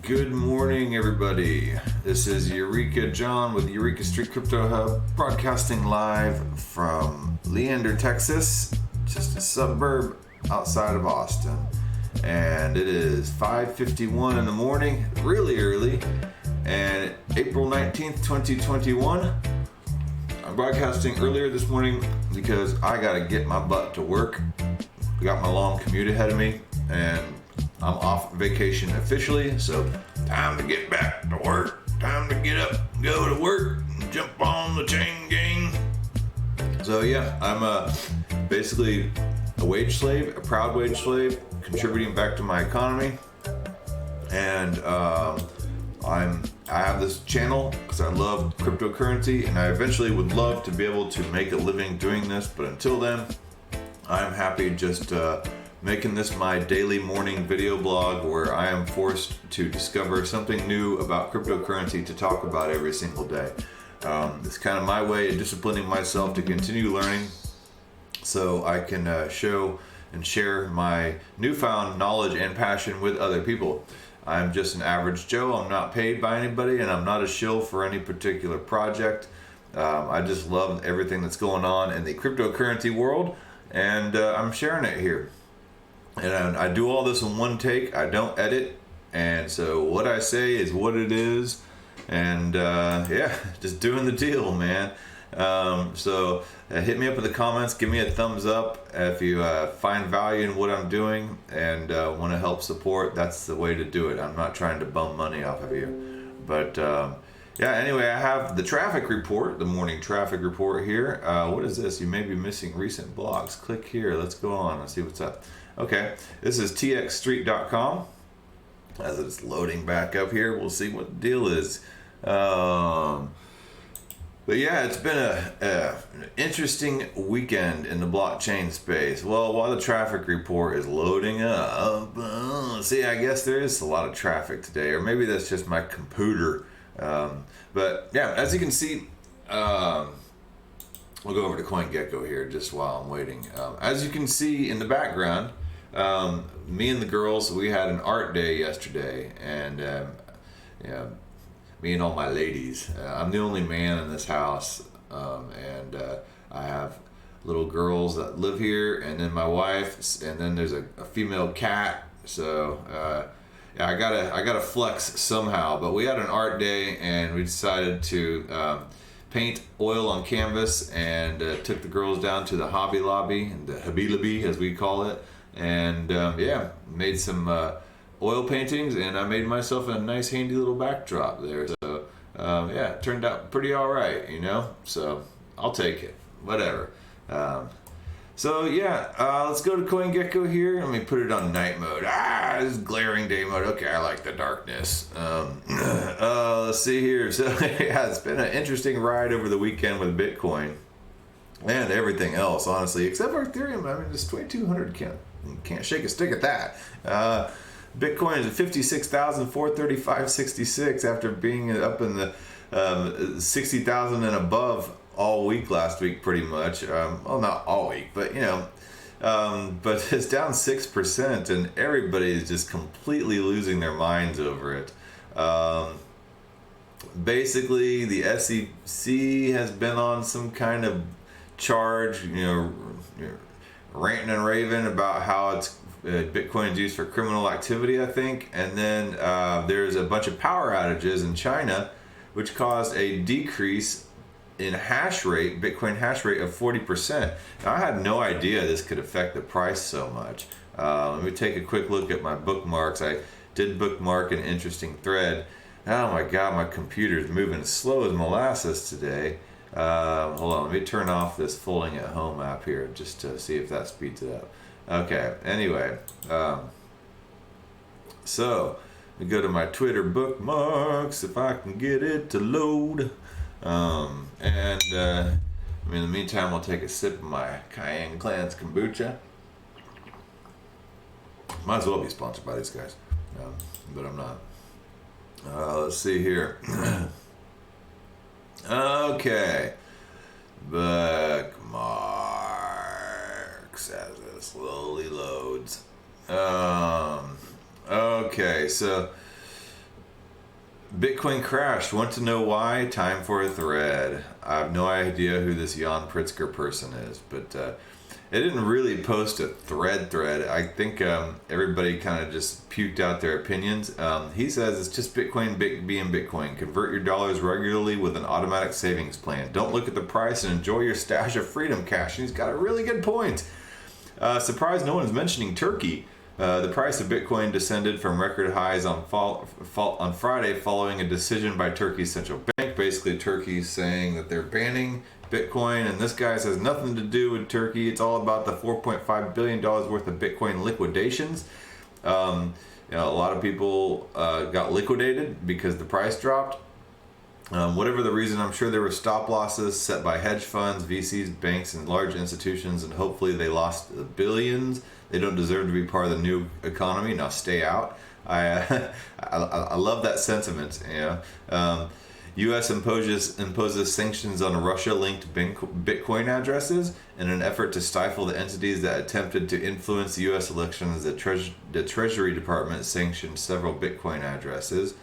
Good morning, everybody. This is Eureka John with Eureka Street Crypto Hub, broadcasting live from Leander, Texas, just a suburb outside of Austin. And it is 5:51 in the morning, really early, and April 19th, 2021. I'm broadcasting earlier this morning because I gotta get my butt to work. I got my long commute ahead of me, and I'm off vacation officially, so time to get back to work. Time to get up, go to work, and jump on the chain gang. So yeah, I'm basically a wage slave, a proud wage slave, contributing back to my economy. And I have this channel because I love cryptocurrency, and I eventually would love to be able to make a living doing this. But until then, I'm happy just making this my daily morning video blog where I am forced to discover something new about cryptocurrency to talk about every single day. It's kind of my way of disciplining myself to continue learning so I can show and share my newfound knowledge and passion with other people. I'm just an average Joe. I'm not paid by anybody, and I'm not a shill for any particular project. I just love everything that's going on in the cryptocurrency world, and I'm sharing it here. And I do all this in one take. I don't edit, and so what I say is what it is, and yeah, just doing the deal, man. So hit me up in the comments, give me a thumbs up if you find value in what I'm doing and want to help support. That's the way to do it. I'm not trying to bum money off of you, but yeah, anyway, I have the traffic report, the morning traffic report here. What is this? You may be missing recent blogs. Click here. Let's go on. Let's see what's up. Okay, this is txstreet.com. As it's loading back up here, we'll see what the deal is. But yeah, it's been an interesting weekend in the blockchain space. Well, while the traffic report is loading up, see, I guess there is a lot of traffic today, or maybe that's just my computer. But yeah, as you can see, we'll go over to CoinGecko here just while I'm waiting. As you can see in the background, me and the girls, we had an art day yesterday, and yeah, me and all my ladies. I'm the only man in this house, and I have little girls that live here, and then my wife, and then there's a female cat. So yeah, I gotta flex somehow. But we had an art day, and we decided to paint oil on canvas, and took the girls down to the Hobby Lobby, the Hobby Lobby as we call it, and yeah, made some oil paintings, and I made myself a nice handy little backdrop there. So yeah, it turned out pretty all right, you know, so I'll take it, whatever. So yeah, let's go to CoinGecko here. Let me put it on night mode. This is glaring day mode. Okay, I like the darkness. Let's see here. So yeah, it's been an interesting ride over the weekend with Bitcoin and everything else, honestly, except for Ethereum. I mean, this 2,200 can't shake a stick at that. Bitcoin is at 56,435.66 after being up in the 60,000 and above all week last week, pretty much. Well, not all week, but you know, but it's down 6%, and everybody is just completely losing their minds over it. Basically, the SEC has been on some kind of charge, you know, ranting and raving about how it's Bitcoin is used for criminal activity, I think. And then there's a bunch of power outages in China, which caused a decrease in hash rate, Bitcoin hash rate of 40%. Now, I had no idea this could affect the price so much. Let me take a quick look at my bookmarks. I did bookmark an interesting thread. Oh my God, my computer's moving as slow as molasses today. Hold on, let me turn off this folding at home app here just to see if that speeds it up. Okay, anyway, so let me go to my Twitter bookmarks if I can get it to load. And in the meantime, I'll take a sip of my Cayenne Clans kombucha. Might as well be sponsored by these guys, but I'm not. Let's see here. Okay, bookmarks as it slowly loads. Okay, so Bitcoin crashed. Want to know why? Time for a thread. I have no idea who this Jan Pritzker person is, but it didn't really post a thread. I think everybody kind of just puked out their opinions. He says it's just Bitcoin being Bitcoin. Convert your dollars regularly with an automatic savings plan. Don't look at the price and enjoy your stash of freedom cash. And he's got a really good point. Surprised no one's mentioning Turkey. The price of Bitcoin descended from record highs on Friday following a decision by Turkey's central bank. Basically, Turkey's saying that they're banning Bitcoin, and this guy has nothing to do with Turkey. It's all about the $4.5 billion worth of Bitcoin liquidations. A lot of people got liquidated because the price dropped. Whatever the reason, I'm sure there were stop losses set by hedge funds, VCs, banks, and large institutions, and hopefully they lost billions. They don't deserve to be part of the new economy. Now stay out. I love that sentiment. U.S. imposes sanctions on Russia-linked Bitcoin addresses in an effort to stifle the entities that attempted to influence the U.S. elections. The Treasury Department sanctioned several Bitcoin addresses.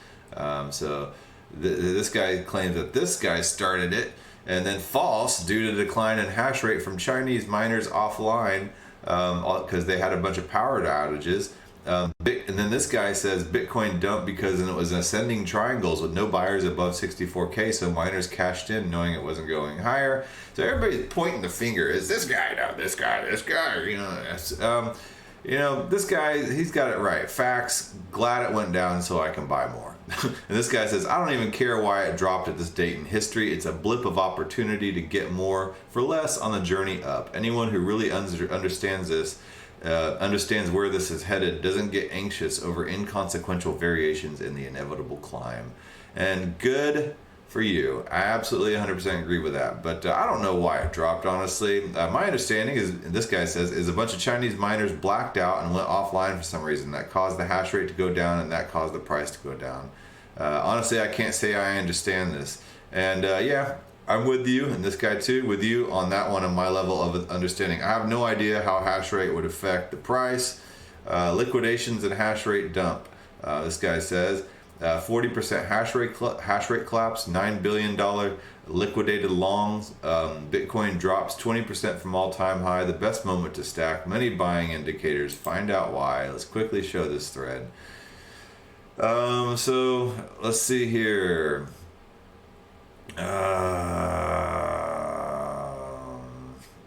This guy claims that this guy started it, and then false due to decline in hash rate from Chinese miners offline because they had a bunch of power outages. And then this guy says Bitcoin dumped because it was ascending triangles with no buyers above 64K, so miners cashed in knowing it wasn't going higher. So everybody's pointing the finger. Is this guy? No, this guy. This guy, he's got it right. Facts. Glad it went down so I can buy more. And this guy says, I don't even care why it dropped at this date in history. It's a blip of opportunity to get more for less on the journey up. Anyone who really understands this, understands where this is headed, doesn't get anxious over inconsequential variations in the inevitable climb. And good for you. I absolutely 100% agree with that. But I don't know why it dropped, honestly. My understanding is, this guy says, is a bunch of Chinese miners blacked out and went offline for some reason. That caused the hash rate to go down, and that caused the price to go down. Honestly, I can't say I understand this. And I'm with you, and this guy too, with you on that one on my level of understanding. I have no idea how hash rate would affect the price. Liquidations and hash rate dump. This guy says 40% hash rate collapse, $9 billion liquidated longs. Bitcoin drops 20% from all-time high. The best moment to stack. Many buying indicators. Find out why. Let's quickly show this thread. So let's see here.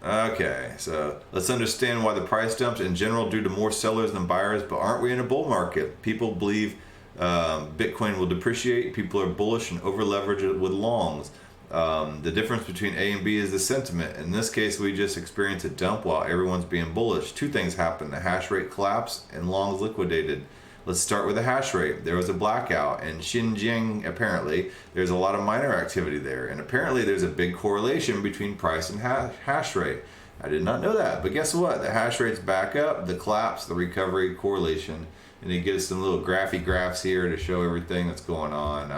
Okay, so let's understand why the price dumped in general due to more sellers than buyers. But aren't we in a bull market? People believe Bitcoin will depreciate. People are bullish and over leverage it with longs. The difference between A and B is the sentiment. In this case, we just experience a dump while everyone's being bullish. Two things happened: the hash rate collapsed and longs liquidated. Let's start with the hash rate. There was a blackout in Xinjiang. Apparently, there's a lot of miner activity there, and apparently there's a big correlation between price and hash rate. I did not know that, but guess what? The hash rate's back up, the collapse, the recovery, correlation, and he gives some little graphy graphs here to show everything that's going on.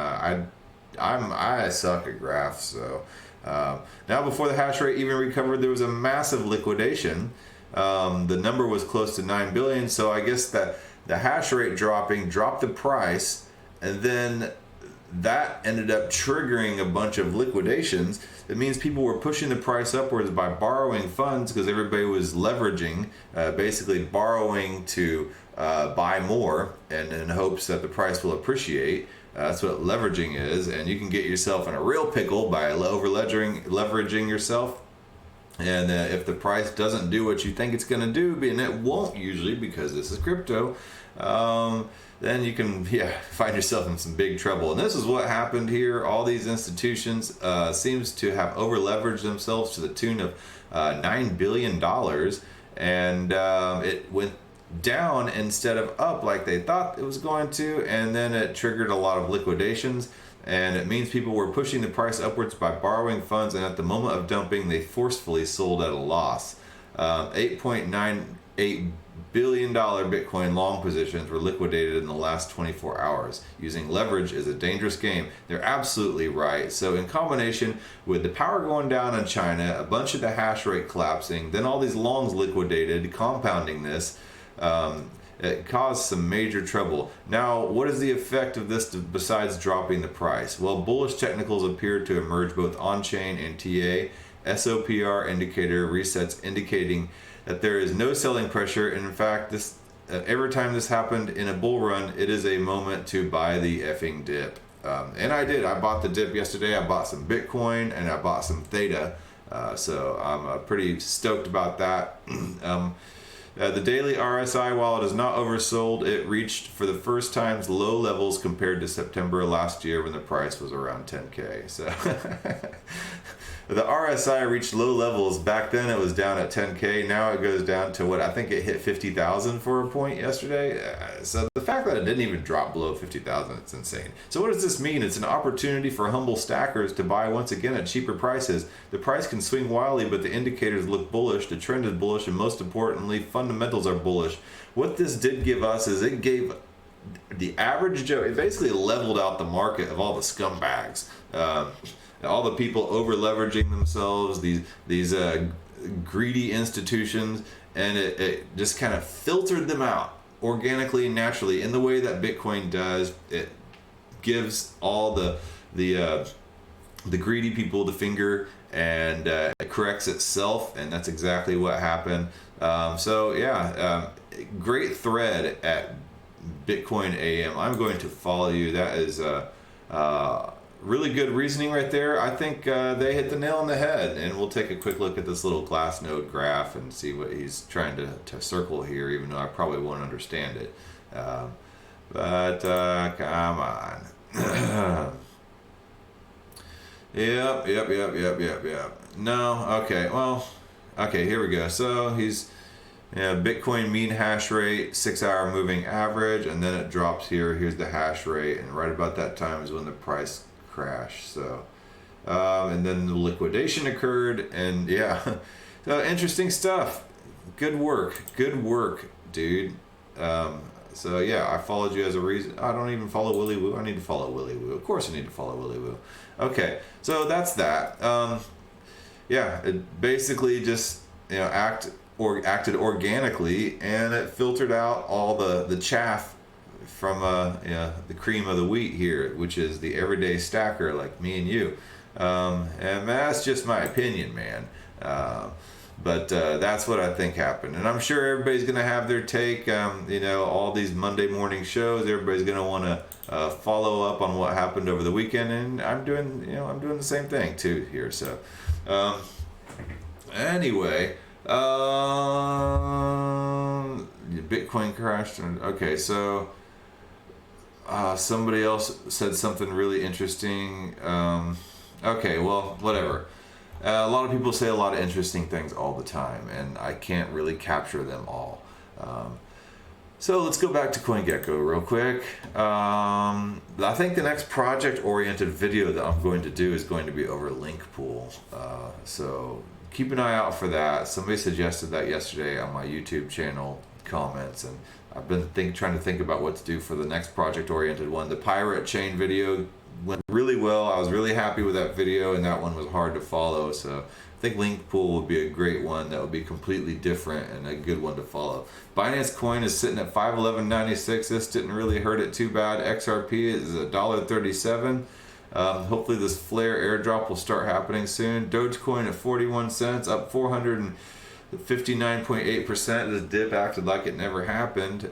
I suck at graphs, so now before the hash rate even recovered, there was a massive liquidation. The number was close to 9 billion, so I guess that the hash rate dropped the price, and then that ended up triggering a bunch of liquidations. It means people were pushing the price upwards by borrowing funds because everybody was leveraging, basically borrowing to buy more and in hopes that the price will appreciate. That's what leveraging is, and you can get yourself in a real pickle by leveraging yourself. And if the price doesn't do what you think it's going to do, and it won't usually because this is crypto, then you can find yourself in some big trouble. And this is what happened here. All these institutions seems to have over leveraged themselves to the tune of $9 billion, and it went down instead of up like they thought it was going to, and then it triggered a lot of liquidations. And it means people were pushing the price upwards by borrowing funds, and at the moment of dumping, they forcefully sold at a loss. $8.98 billion Bitcoin long positions were liquidated in the last 24 hours. Using leverage is a dangerous game. They're absolutely right. So in combination with the power going down in China, a bunch of the hash rate collapsing, then all these longs liquidated, compounding this, it caused some major trouble. Now, what is the effect of this besides dropping the price? Well, bullish technicals appear to emerge both on-chain and TA. SOPR indicator resets indicating that there is no selling pressure. And in fact, this every time this happened in a bull run, it is a moment to buy the effing dip. And I did. I bought the dip yesterday. I bought some Bitcoin and I bought some Theta. So I'm pretty stoked about that. The daily RSI, while it is not oversold, it reached for the first time low levels compared to September last year when the price was around 10K. So the RSI reached low levels. Back then it was down at 10K. Now it goes down to what I think it hit 50,000 for a point yesterday. So the fact that it didn't even drop below 50,000, it's insane. So what does this mean? It's an opportunity for humble stackers to buy once again at cheaper prices. The price can swing wildly, but the indicators look bullish, the trend is bullish, and most importantly, fundamentals are bullish. What this did give us is it gave the average Joe, it basically leveled out the market of all the scumbags. All the people over leveraging themselves, these greedy institutions, and it just kind of filtered them out organically and naturally in the way that Bitcoin does. It gives all the greedy people the finger, and it corrects itself, and that's exactly what happened. Great thread at Bitcoin AM. I'm going to follow you. That is really good reasoning right there. I think they hit the nail on the head, and we'll take a quick look at this little Glassnode graph and see what he's trying to circle here, even though I probably won't understand it. But come on. Yep. No, okay, well, okay, here we go. So he's Bitcoin mean hash rate, 6-hour moving average, and then it drops here. Here's the hash rate, and right about that time is when the price crash. So and then the liquidation occurred, and yeah, so interesting stuff. Good work, dude. So yeah, I followed you as a reason. I don't even follow Willy Woo. I need to follow Willy Woo. Of course I need to follow Willy Woo. Okay, so that's that. Yeah, it basically just acted organically, and it filtered out all the chaff from the cream of the wheat here, which is the everyday stacker like me and you. And that's just my opinion, man. But that's what I think happened, and I'm sure everybody's gonna have their take. All these Monday morning shows, everybody's gonna want to follow up on what happened over the weekend, and I'm doing the same thing too here. So anyway, Bitcoin crashed. Okay, so somebody else said something really interesting. Okay, well, whatever. A lot of people say a lot of interesting things all the time, and I can't really capture them all. So let's go back to CoinGecko real quick. I think the next project-oriented video that I'm going to do is going to be over link pool. So keep an eye out for that. Somebody suggested that yesterday on my YouTube channel comments, and I've been trying to think about what to do for the next project-oriented one. The Pirate Chain video went really well. I was really happy with that video, and that one was hard to follow. So I think link pool would be a great one that would be completely different and a good one to follow. Binance Coin is sitting at $511.96. This didn't really hurt it too bad. XRP is $1.37. Hopefully this Flare airdrop will start happening soon. Dogecoin at 41 cents, up 459.8%. This dip acted like it never happened.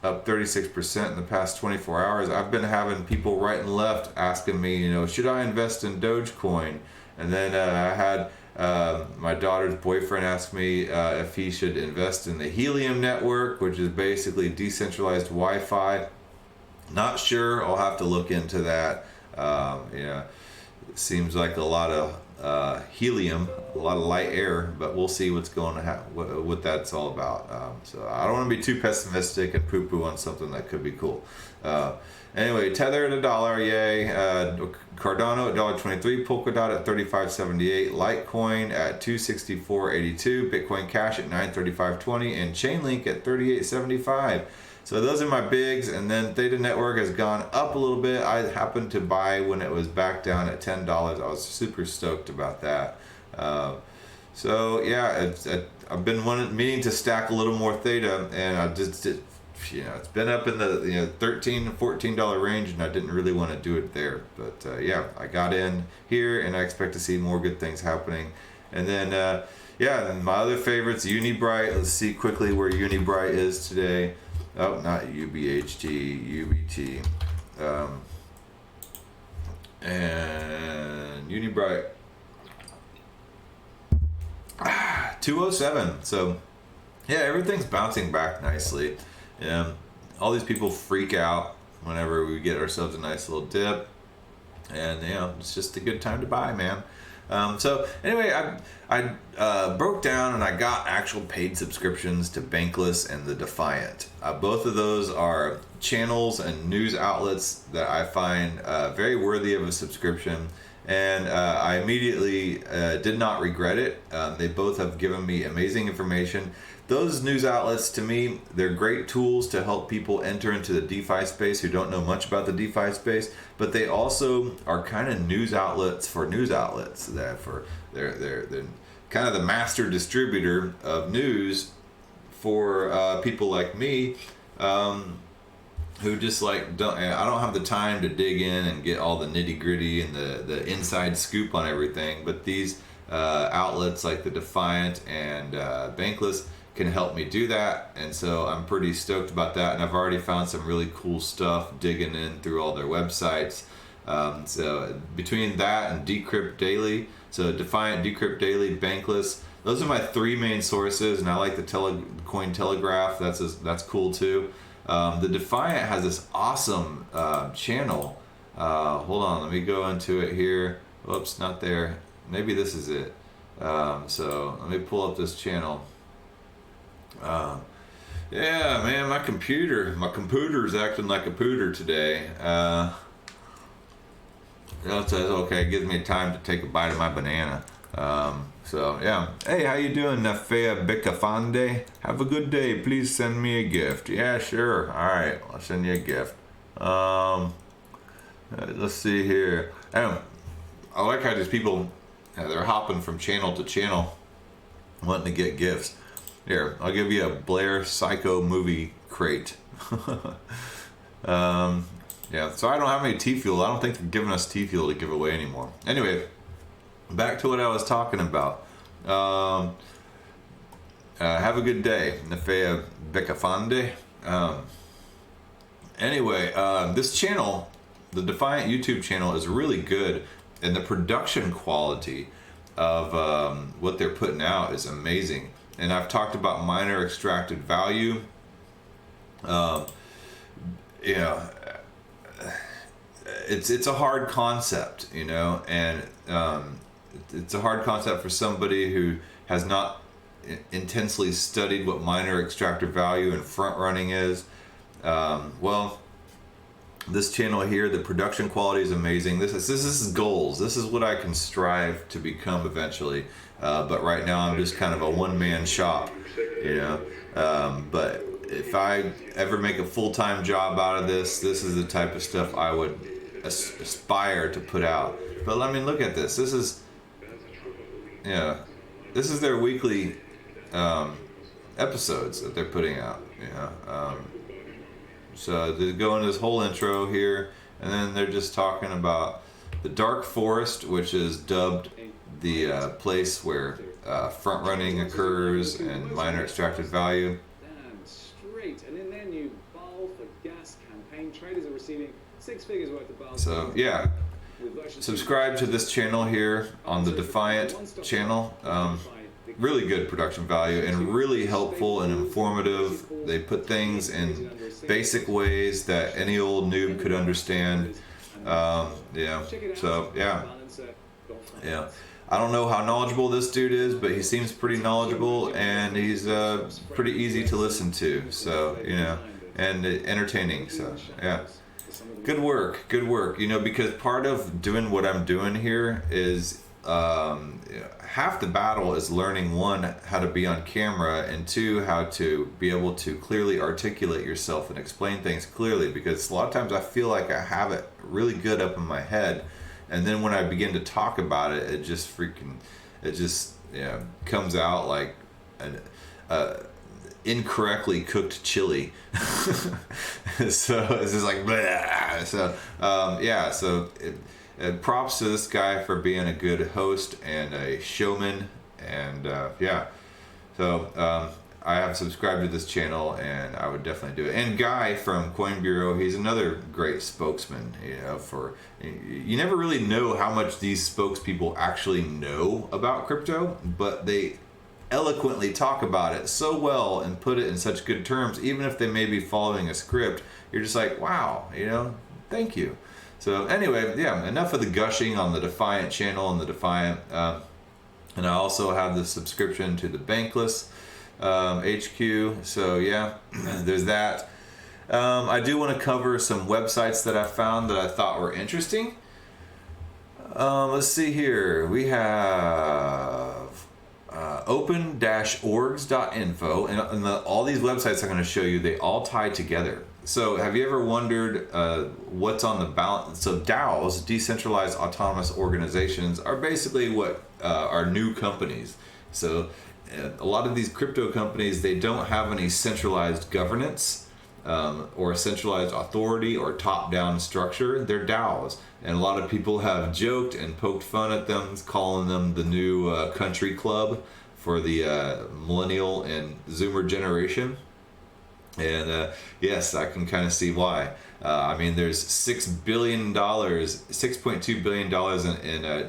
Up 36% in the past 24 hours. I've been having people right and left asking me, should I invest in Dogecoin? And then I had my daughter's boyfriend ask me if he should invest in the Helium network, which is basically decentralized Wi-Fi. Not sure. I'll have to look into that. It seems like a lot of helium, a lot of light air, but we'll see what's going to happen, what that's all about. So I don't want to be too pessimistic and poo-poo on something that could be cool. Anyway, Tether at $1, yay. Cardano at $1.23, Polkadot at $35.78, Litecoin at $264.82, Bitcoin Cash at $935.20, and Chainlink at $38.75. So those are my bigs, and then Theta Network has gone up a little bit. I happened to buy when it was back down at $10. I was super stoked about that. So yeah, I've been meaning to stack a little more Theta, and I just it's been up in the $13 $14 range, and I didn't really want to do it there. But I got in here, and I expect to see more good things happening. And then and my other favorites, Unibright. Let's see quickly where Unibright is today. Oh, not UBHT, UBT. And Unibright 207. So everything's bouncing back nicely. All these people freak out whenever we get ourselves a nice little dip, and it's just a good time to buy, man. So anyway, I broke down and I got actual paid subscriptions to Bankless and the Defiant. Both of those are channels and news outlets that I find very worthy of a subscription, and I immediately did not regret it. They both have given me amazing information. Those news outlets, to me, they're great tools to help people enter into the DeFi space who don't know much about the DeFi space, but they also are kind of news outlets for news outlets. They're kind of the master distributor of news for people like me, who just I don't have the time to dig in and get all the nitty gritty and the inside scoop on everything. But these outlets like the Defiant and Bankless can help me do that, and so I'm pretty stoked about that. And I've already found some really cool stuff digging in through all their websites. So between that and Decrypt Daily, so Defiant, Decrypt Daily, Bankless, those are my three main sources, and I like the Coin Telegraph. That's cool too. The Defiant has this awesome channel. Hold on, let me go into it here. Whoops, not there. Maybe this is it. So let me pull up this channel. Man, my computer's acting like a pooter today. It says, okay, it gives me time to take a bite of my banana. Hey, how you doing, Nafea Bicafande? Have a good day. Please send me a gift. Yeah, sure. All right, I'll send you a gift. Let's see here. I like how these people, they're hopping from channel to channel, wanting to get gifts. Here, I'll give you a Blair Psycho movie crate. So I don't have any T-Fuel. I don't think they're giving us T-Fuel to give away anymore. Anyway, back to what I was talking about. Have a good day, Nafea Becafande. This channel, the Defiant YouTube channel, is really good, and the production quality of what they're putting out is amazing. And I've talked about miner extracted value. It's a hard concept, and it's a hard concept for somebody who has not intensely studied what miner extractor value and front running is. This channel here, the production quality is amazing. This is goals. This is what I can strive to become eventually. But right now I'm just kind of a one-man shop, but if I ever make a full-time job out of this is the type of stuff I would aspire to put out. But I mean, look at this. This is their weekly episodes that they're putting out. So they go into this whole intro here, and then they're just talking about the Dark Forest, which is dubbed the place where front running occurs and miner extracted value. And in their new Bowl for Gas campaign, traders are receiving 6 figures worth of bars. So subscribe to this channel here on the Defiant channel. Really good production value and really helpful and informative. They put things in basic ways that any old noob could understand. I don't know how knowledgeable this dude is, but he seems pretty knowledgeable, and he's pretty easy to listen to. So and entertaining. So good work. Because part of doing what I'm doing here is half the battle is learning, one, how to be on camera, and two, how to be able to clearly articulate yourself and explain things clearly, because a lot of times I feel like I have it really good up in my head, and then when I begin to talk about it, it just comes out like incorrectly cooked chili. So it's just like blah. So yeah, so props to this guy for being a good host and a showman, and yeah, so I have subscribed to this channel, and I would definitely do it. And Guy from Coin Bureau, he's another great spokesman. For you never really know how much these spokespeople actually know about crypto, but they eloquently talk about it so well and put it in such good terms. Even if they may be following a script, you're just like, wow, thank you. So anyway, yeah, enough of the gushing on the Defiant channel and the Defiant. And I also have the subscription to the Bankless HQ. So yeah, there's that. I do want to cover some websites that I found that I thought were interesting. Let's see here. We have open-orgs.info, and all these websites I'm going to show you, they all tie together. So have you ever wondered what's on the balance? So DAOs, decentralized autonomous organizations, are basically what are new companies. So a lot of these crypto companies, they don't have any centralized governance or centralized authority or top-down structure. They're DAOs. And a lot of people have joked and poked fun at them, calling them the new country club for the millennial and Zoomer generation. And yes, I can kind of see why. I mean, there's $6.2 billion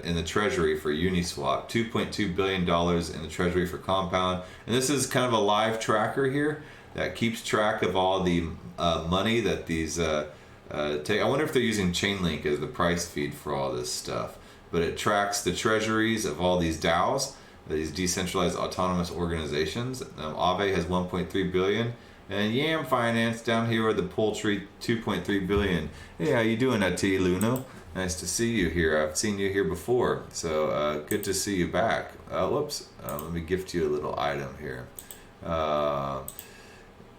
in the treasury for Uniswap, $2.2 billion in the treasury for Compound, and this is kind of a live tracker here that keeps track of all the money that these take. I wonder if they're using Chainlink as the price feed for all this stuff, but it tracks the treasuries of all these DAOs, these decentralized autonomous organizations. Aave has 1.3 billion. And Yam Finance down here with the poultry, 2.3 billion. Hey, how you doing, T Luno? Nice to see you here. I've seen you here before, so good to see you back. Whoops. Let me gift you a little item here.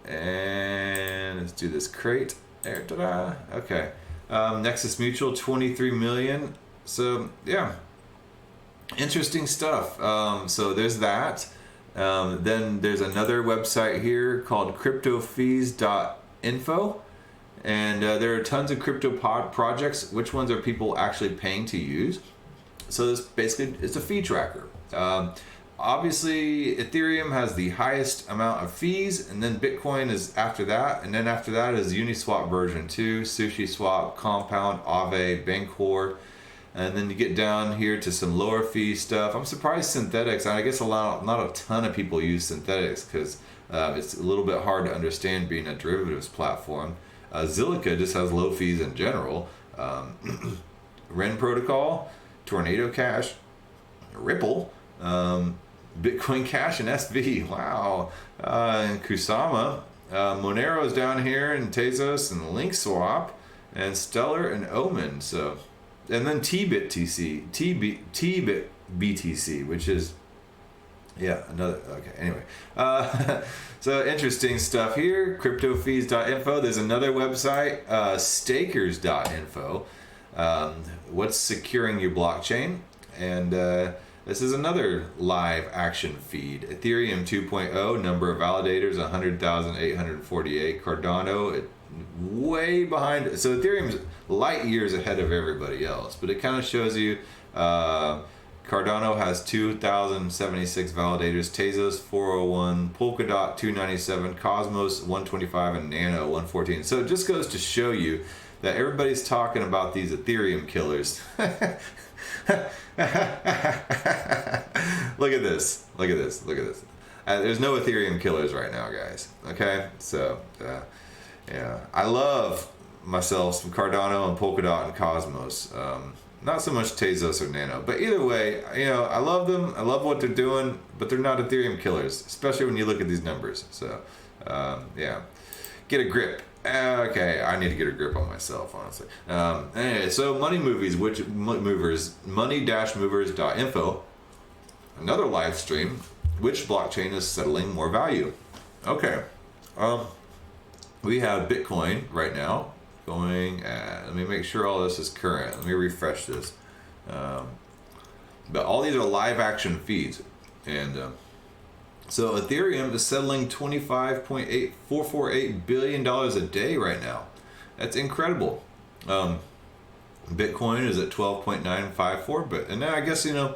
And let's do this crate. There, ta-da. Okay. Nexus Mutual, 23 million. So yeah, interesting stuff. So there's that. Then there's another website here called cryptofees.info, and there are tons of crypto projects. Which ones are people actually paying to use? So this basically, it's a fee tracker. Obviously Ethereum has the highest amount of fees, and then Bitcoin is after that, and then after that is Uniswap version 2, SushiSwap, Compound, Aave, Bancor. And then you get down here to some lower fee stuff. I'm surprised Synthetics, I guess not a ton of people use Synthetics because it's a little bit hard to understand being a derivatives platform. Zilliqa just has low fees in general. Ren Protocol, Tornado Cash, Ripple, Bitcoin Cash, and SV. Wow. And Kusama. Monero is down here, and Tezos, and LinkSwap, and Stellar, and Omen. So... And then T-BitTC, T-BitBTC, which is, yeah, another, okay, anyway. So interesting stuff here, cryptofees.info. There's another website, stakers.info. What's securing your blockchain? And this is another live action feed. Ethereum 2.0, number of validators, 100,848. Cardano, way behind. So Ethereum's light years ahead of everybody else, but it kind of shows you Cardano has 2,076 validators, Tezos 401, Polkadot 297, Cosmos 125, and Nano 114. So it just goes to show you that everybody's talking about these Ethereum killers. Look at this. There's no Ethereum killers right now, guys. Okay, so yeah, I love myself some Cardano and Polkadot and Cosmos. Not so much Tezos or Nano, but either way, I love them. I love what they're doing, but they're not Ethereum killers, especially when you look at these numbers. So yeah, get a grip. Okay, I need to get a grip on myself, honestly. Anyway, so money movers, money-movers.info, another live stream. Which blockchain is settling more value? Okay, we have Bitcoin right now going at, let me make sure all this is current. Let me refresh this. But all these are live action feeds, and So Ethereum is settling $25.8448 billion a day right now. That's incredible. Bitcoin is at 12.954, but and now I guess a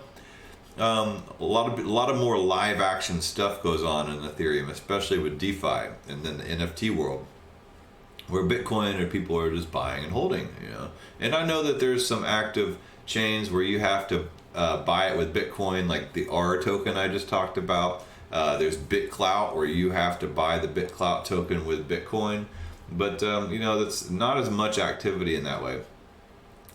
lot of more live action stuff goes on in Ethereum, especially with DeFi and then the NFT world, where Bitcoin or people are just buying and holding. And I know that there's some active chains where you have to buy it with Bitcoin, like the R token I just talked about. There's BitClout where you have to buy the BitClout token with Bitcoin, but that's not as much activity in that way.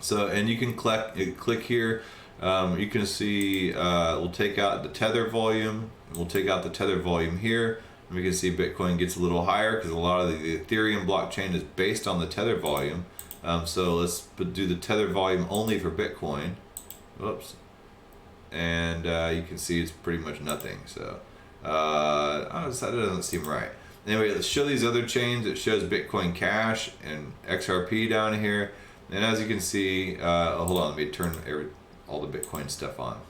So, and you can click here. You can see we'll take out the tether volume. We'll take out the tether volume here. And we can see Bitcoin gets a little higher because a lot of the Ethereum blockchain is based on the tether volume. So let's do the tether volume only for Bitcoin. Whoops. And you can see it's pretty much nothing. So that doesn't seem right. Anyway, let's show these other chains. It shows Bitcoin Cash and XRP down here. And as you can see, hold on, let me turn all the Bitcoin stuff on.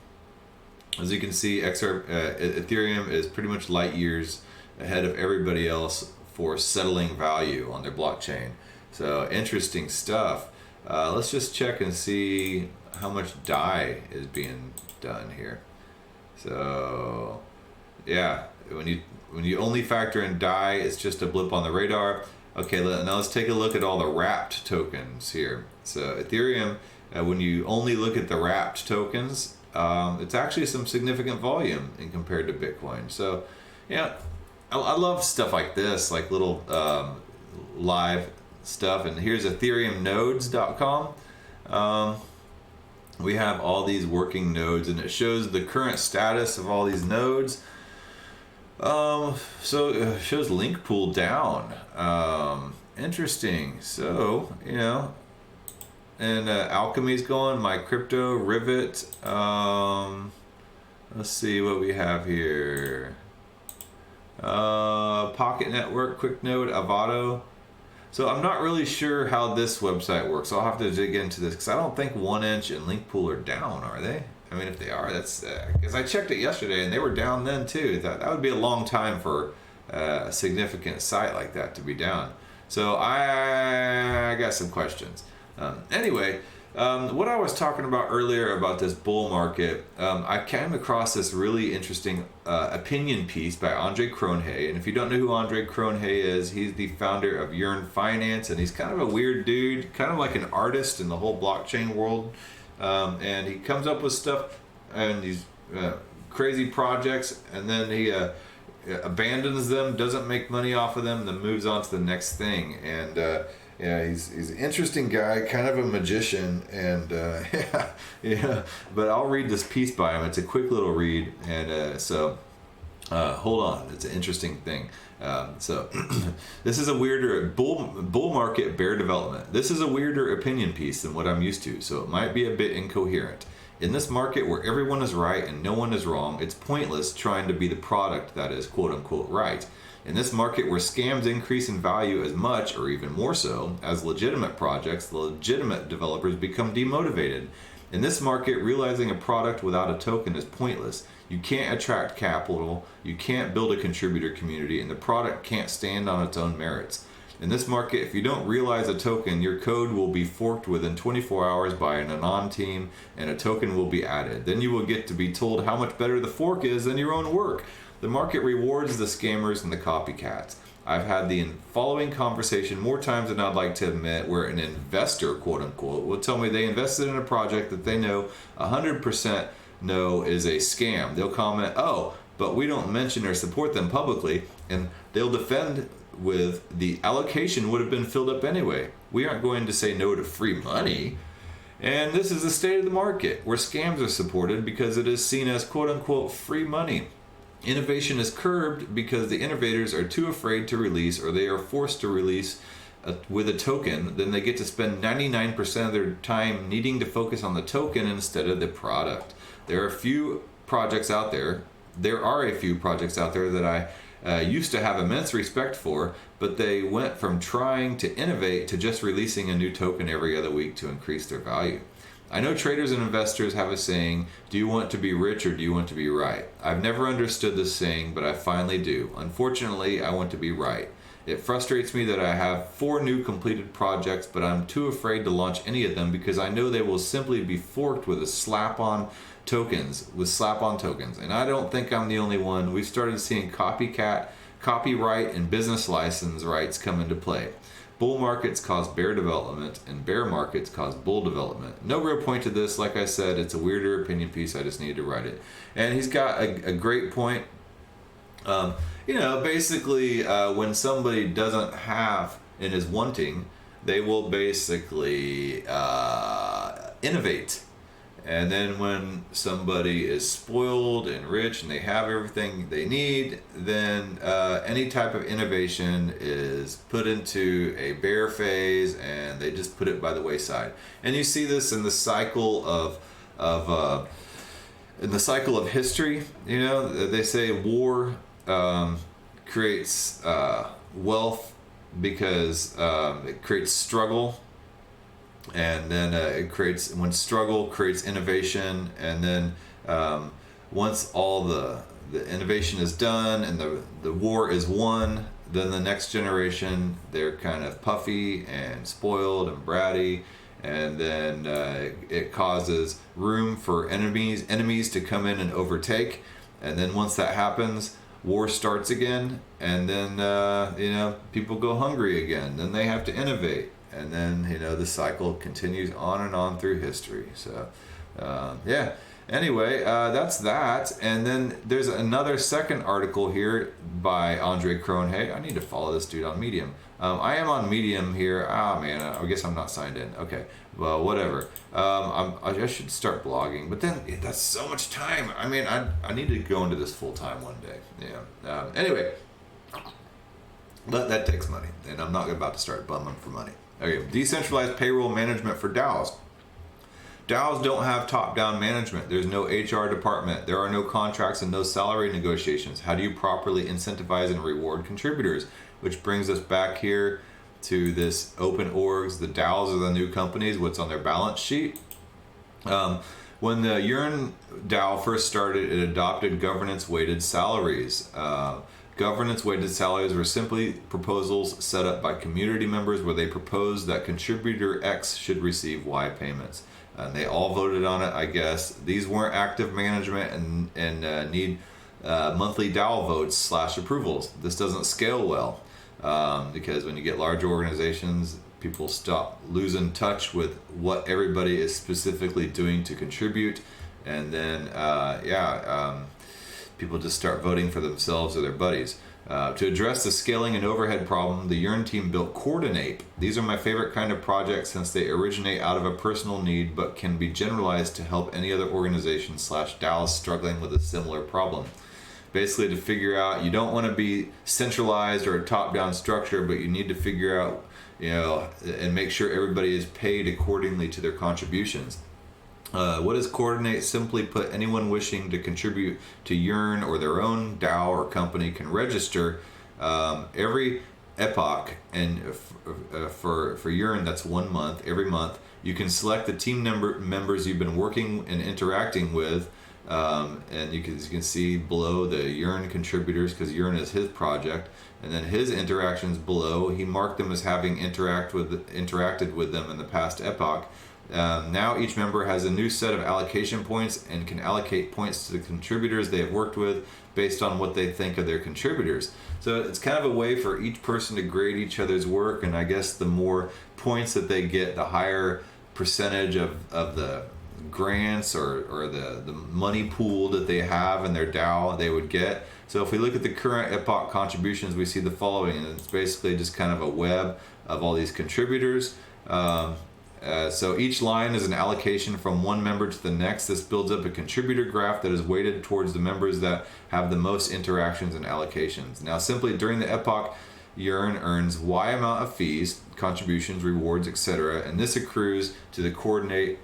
As you can see, Ethereum is pretty much light years ahead of everybody else for settling value on their blockchain. So interesting stuff. Let's just check and see how much DAI is being done here. So yeah, when you only factor in DAI, it's just a blip on the radar. Okay, now let's take a look at all the wrapped tokens here. So Ethereum, when you only look at the wrapped tokens, it's actually some significant volume in compared to Bitcoin. So yeah, I love stuff like this, like little live stuff. And here's ethereumnodes.com. We have all these working nodes, and it shows the current status of all these nodes. So it shows link pool down. Interesting. So, and Alchemy's going, My Crypto, Rivet. Let's see what we have here. Pocket Network, QuickNode, Avado. So I'm not really sure how this website works. I'll have to dig into this because I don't think 1inch and link pool are down, are they? I mean, if they are, that's because I checked it yesterday and they were down then too. That would be a long time for a significant site like that to be down. So I got some questions. Anyway, what I was talking about earlier about this bull market, I came across this really interesting opinion piece by Andre Cronje. And if you don't know who Andre Cronje is, he's the founder of Yearn Finance, and he's kind of a weird dude, kind of like an artist in the whole blockchain world. And he comes up with stuff and these crazy projects, and then he abandons them, doesn't make money off of them, then moves on to the next thing. And yeah, he's an interesting guy, kind of a magician, and yeah. But I'll read this piece by him. It's a quick little read, and so hold on. It's an interesting thing. So this is a weirder bull market bear development. This is a weirder opinion piece than what I'm used to, so it might be a bit incoherent. In this market where everyone is right and no one is wrong, it's pointless trying to be the product that is quote unquote right. In this market where scams increase in value as much or even more so as legitimate projects, the legitimate developers become demotivated. In this market, realizing a product without a token is pointless. You can't attract capital, you can't build a contributor community, and the product can't stand on its own merits. In this market, if you don't realize a token, your code will be forked within 24 hours by an anon team, and a token will be added. Then you will get to be told how much better the fork is than your own work. The market rewards the scammers and the copycats. I've had the following conversation more times than I'd like to admit, where an investor, quote unquote, will tell me they invested in a project that they know 100% know is a scam. They'll comment, oh, but we don't mention or support them publicly, and they'll defend with the allocation would have been filled up anyway. We aren't going to say no to free money. And this is the state of the market, where scams are supported because it is seen as quote unquote free money. Innovation is curbed because the innovators are too afraid to release, or they are forced to release with a token. Then they get to spend 99% of their time needing to focus on the token instead of the product. There are a few projects out there that I used to have immense respect for, but they went from trying to innovate to just releasing a new token every other week to increase their value. I know traders and investors have a saying, do you want to be rich or do you want to be right? I've never understood this saying, but I finally do. Unfortunately, I want to be right. It frustrates me that I have 4 new completed projects, but I'm too afraid to launch any of them because I know they will simply be forked with slap-on tokens. And I don't think I'm the only one. We've started seeing copyright and business license rights come into play. Bull markets cause bear development, and bear markets cause bull development. No real point to this. Like I said, it's a weirder opinion piece. I just needed to write it. And he's got a great point. Basically, when somebody doesn't have and is wanting, they will basically innovate. And then when somebody is spoiled and rich and they have everything they need, then any type of innovation is put into a bear phase, and they just put it by the wayside. And you see this in the cycle of history. They say war creates wealth because it creates struggle. And then when struggle creates innovation, and then once all the innovation is done and the war is won, then the next generation, they're kind of puffy and spoiled and bratty, and then it causes room for enemies to come in and overtake. And then once that happens, war starts again, and then people go hungry again. Then they have to innovate. And then, the cycle continues on and on through history. So, Anyway, that's that. And then there's another second article here by Andre Cronje. I need to follow this dude on Medium. I am on Medium here. I guess I'm not signed in. Okay, well, whatever. I should start blogging, but then that's so much time. I need to go into this full time one day. Yeah. Anyway, but that takes money, and I'm not about to start bumming for money. Okay, decentralized payroll management for DAOs. DAOs don't have top-down management. There's no HR department. There are no contracts and no salary negotiations. How do you properly incentivize and reward contributors? Which brings us back here to this open orgs. The DAOs are the new companies. What's on their balance sheet? When the Yearn DAO first started, it adopted governance-weighted salaries. Governance-weighted salaries were simply proposals set up by community members where they proposed that contributor X should receive Y payments. And they all voted on it, I guess. These weren't active management and need monthly DAO votes / approvals. This doesn't scale well because when you get large organizations, people stop losing touch with what everybody is specifically doing to contribute. And then, people just start voting for themselves or their buddies. To address the scaling and overhead problem, the Yearn team built Coordinate. These are my favorite kind of projects since they originate out of a personal need but can be generalized to help any other organization / DAOs struggling with a similar problem. Basically, to figure out, you don't want to be centralized or a top-down structure, but you need to figure out, and make sure everybody is paid accordingly to their contributions. What is Coordinate? Simply put, anyone wishing to contribute to Yearn or their own DAO or company can register every epoch, and for Yearn, that's 1 month. Every month, you can select the team members you've been working and interacting with, and you can see below the Yearn contributors, because Yearn is his project, and then his interactions below. He marked them as having interacted with them in the past epoch. Now each member has a new set of allocation points and can allocate points to the contributors they have worked with based on what they think of their contributors. So it's kind of a way for each person to grade each other's work, and I guess the more points that they get, the higher percentage of the grants or the money pool that they have in their DAO they would get. So if we look at the current epoch contributions, we see the following, and it's basically just kind of a web of all these contributors. So each line is an allocation from one member to the next. This builds up a contributor graph that is weighted towards the members that have the most interactions and allocations. Now, simply during the epoch, Yearn earns Y amount of fees, contributions, rewards, etc., and this accrues to the coordinate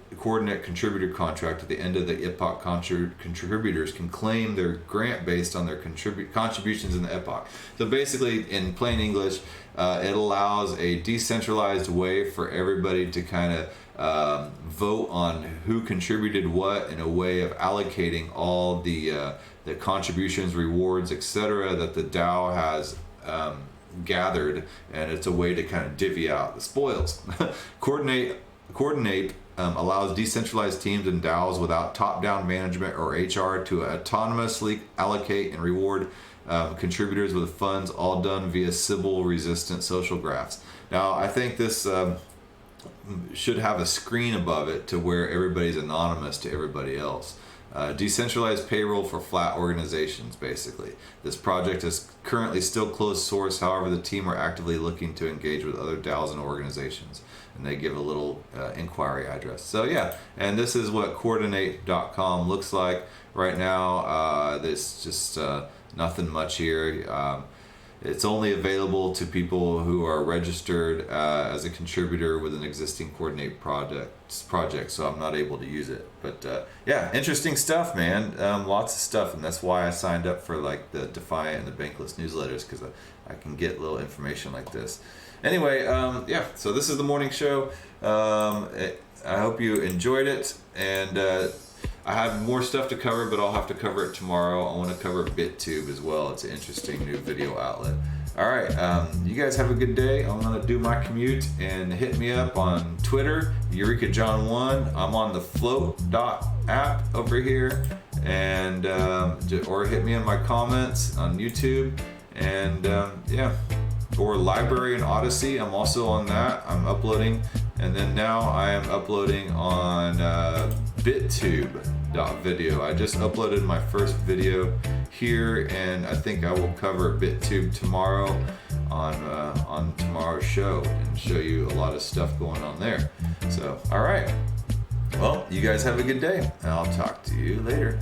contributor contract. At the end of the epoch, contributors can claim their grant based on their contributions in the epoch. So basically, in plain English, it allows a decentralized way for everybody to kind of vote on who contributed what, in a way of allocating all the contributions, rewards, etc., that the DAO has gathered, and it's a way to kind of divvy out the spoils. Coordinate allows decentralized teams and DAOs without top-down management or HR to autonomously allocate and reward contributors with funds, all done via Sybil-resistant social graphs. Now, I think this should have a screen above it to where everybody's anonymous to everybody else. Decentralized payroll for flat organizations, basically. This project is currently still closed source, however the team are actively looking to engage with other DAOs and organizations. And they give a little inquiry address. So yeah, and this is what coordinate.com looks like right now. There's just nothing much here. It's only available to people who are registered as a contributor with an existing Coordinate project, so I'm not able to use it. But yeah, interesting stuff, man. Lots of stuff, and that's why I signed up for like the Defiant and the Bankless newsletters, because I can get little information like this. Anyway, yeah, so this is the morning show. I hope you enjoyed it, and I have more stuff to cover, but I'll have to cover it tomorrow. I want to cover BitTube as well. It's an interesting new video outlet. All right, you guys have a good day. I'm going to do my commute, and hit me up on Twitter, EurekaJohn1. I'm on the Float.app over here, and or hit me in my comments on YouTube, and yeah, or Library and Odyssey. I'm also on that. I'm uploading, and then now I am uploading on BitTube.video. I just uploaded my first video here, and I think I will cover BitTube tomorrow on tomorrow's show and show you a lot of stuff going on there. So, all right. Well, you guys have a good day, and I'll talk to you later.